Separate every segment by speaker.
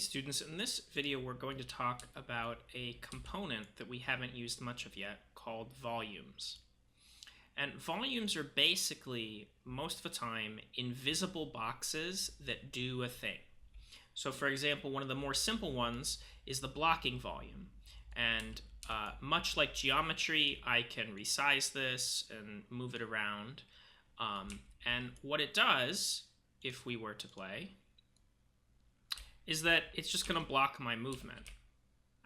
Speaker 1: students, in this video we're going to talk about a component that we haven't used much of yet called volumes. And volumes are basically, most of the time, invisible boxes that do a thing. So for example, one of the more simple ones is the blocking volume. And much like geometry, I can resize this and move it around. And what it does, if we were to play, is that it's just going to block my movement.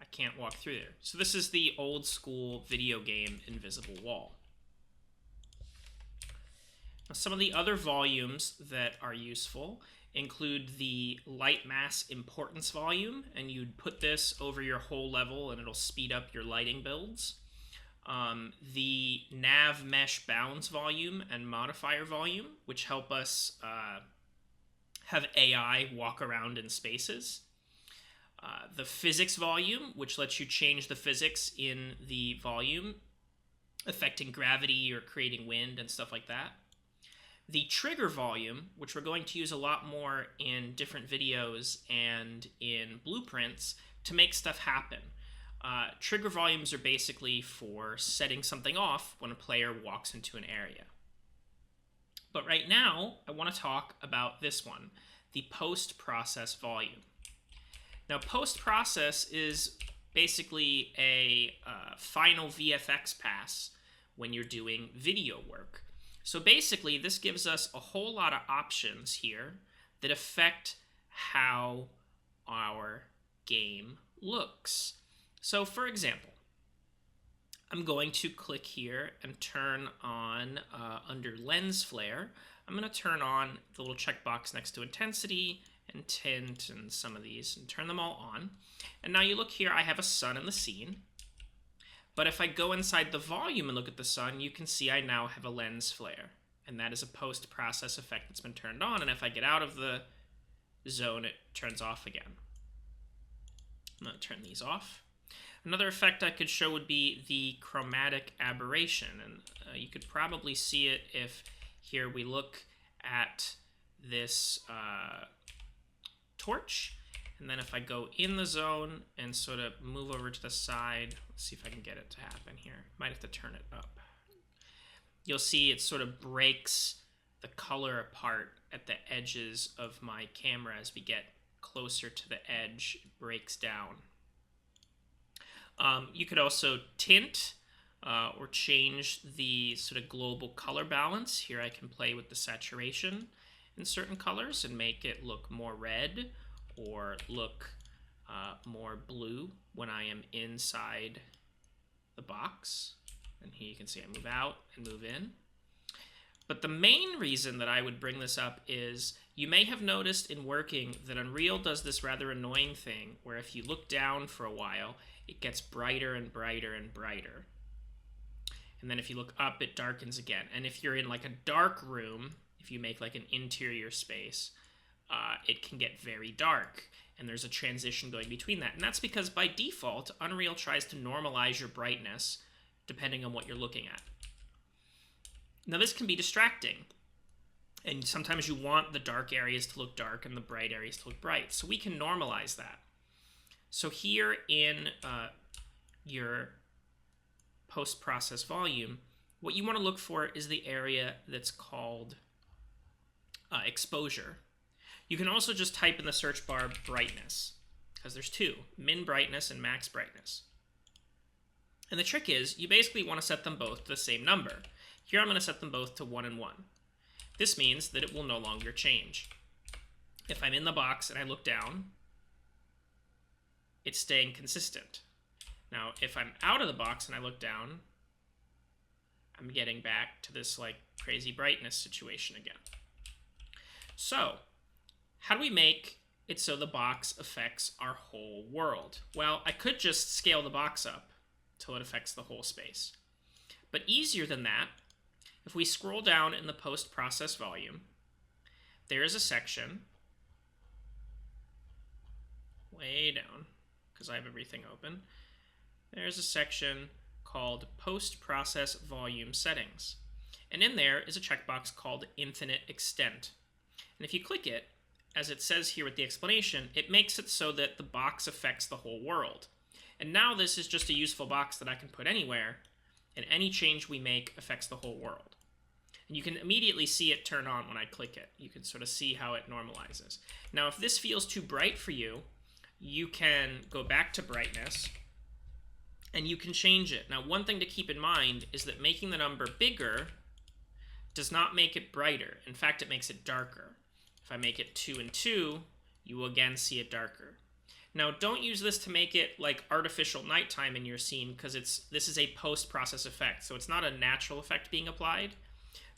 Speaker 1: I can't walk through there. So this is the old school video game invisible wall. Now, some of the other volumes that are useful include the light mass importance volume, and you'd put this over your whole level and it'll speed up your lighting builds. The nav mesh bounds volume and modifier volume, which help us have AI walk around in spaces. The physics volume, which lets you change the physics in the volume, affecting gravity or creating wind and stuff like that. The trigger volume, which we're going to use a lot more in different videos and in blueprints to make stuff happen. Trigger volumes are basically for setting something off when a player walks into an area. But right now, I want to talk about this one, the post-process volume. Now, post-process is basically a final VFX pass when you're doing video work. So basically, this gives us a whole lot of options here that affect how our game looks. So for example, I'm going to click here and turn on, under lens flare, I'm going to turn on the little checkbox next to intensity and tint and some of these and turn them all on. And now you look here, I have a sun in the scene. But if I go inside the volume and look at the sun, you can see I now have a lens flare. And that is a post-process effect that's been turned on. And if I get out of the zone, it turns off again. I'm going to turn these off. Another effect I could show would be the chromatic aberration. And you could probably see it if here we look at this torch. And then if I go in the zone and sort of move over to the side, let's see if I can get it to happen here. Might have to turn it up. You'll see it sort of breaks the color apart at the edges of my camera. As we get closer to the edge, it breaks down. You could also tint or change the sort of global color balance. Here I can play with the saturation in certain colors and make it look more red or look more blue when I am inside the box. And here you can see I move out and move in. But the main reason that I would bring this up is you may have noticed in working that Unreal does this rather annoying thing where if you look down for a while, it gets brighter and brighter and brighter. And then if you look up, it darkens again. And if you're in like a dark room, if you make like an interior space, it can get very dark. And there's a transition going between that. And that's because by default, Unreal tries to normalize your brightness depending on what you're looking at. Now this can be distracting. And sometimes you want the dark areas to look dark and the bright areas to look bright. So we can normalize that. So here in your post-process volume, what you want to look for is the area that's called exposure. You can also just type in the search bar brightness, because there's two, min brightness and max brightness. And the trick is, you basically want to set them both to the same number. Here I'm going to set them both to 1 and 1. This means that it will no longer change. If I'm in the box and I look down, it's staying consistent. Now, if I'm out of the box and I look down, I'm getting back to this like crazy brightness situation again. So, how do we make it so the box affects our whole world? Well, I could just scale the box up till it affects the whole space. But easier than that, if we scroll down in the post-process volume, there is a section way down, because I have everything open. There's a section called Post-Process Volume Settings. And in there is a checkbox called Infinite Extent. And if you click it, as it says here with the explanation, it makes it so that the box affects the whole world. And now this is just a useful box that I can put anywhere, and any change we make affects the whole world. And you can immediately see it turn on when I click it. You can sort of see how it normalizes. Now, if this feels too bright for you, you can go back to brightness, and you can change it. Now, one thing to keep in mind is that making the number bigger does not make it brighter. In fact, it makes it darker. If I make it 2 and 2, you will again see it darker. Now, don't use this to make it like artificial nighttime in your scene, because this is a post-process effect, so it's not a natural effect being applied.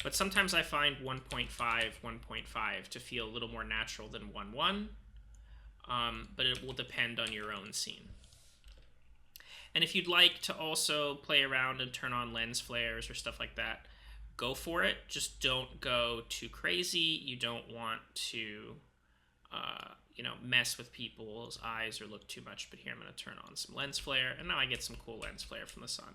Speaker 1: But sometimes I find 1.5, 1.5 to feel a little more natural than 1.1, but it will depend on your own scene. And if you'd like to also play around and turn on lens flares or stuff like that, go for it. Just don't go too crazy. You don't want to mess with people's eyes or look too much. But here I'm going to turn on some lens flare, and now I get some cool lens flare from the sun.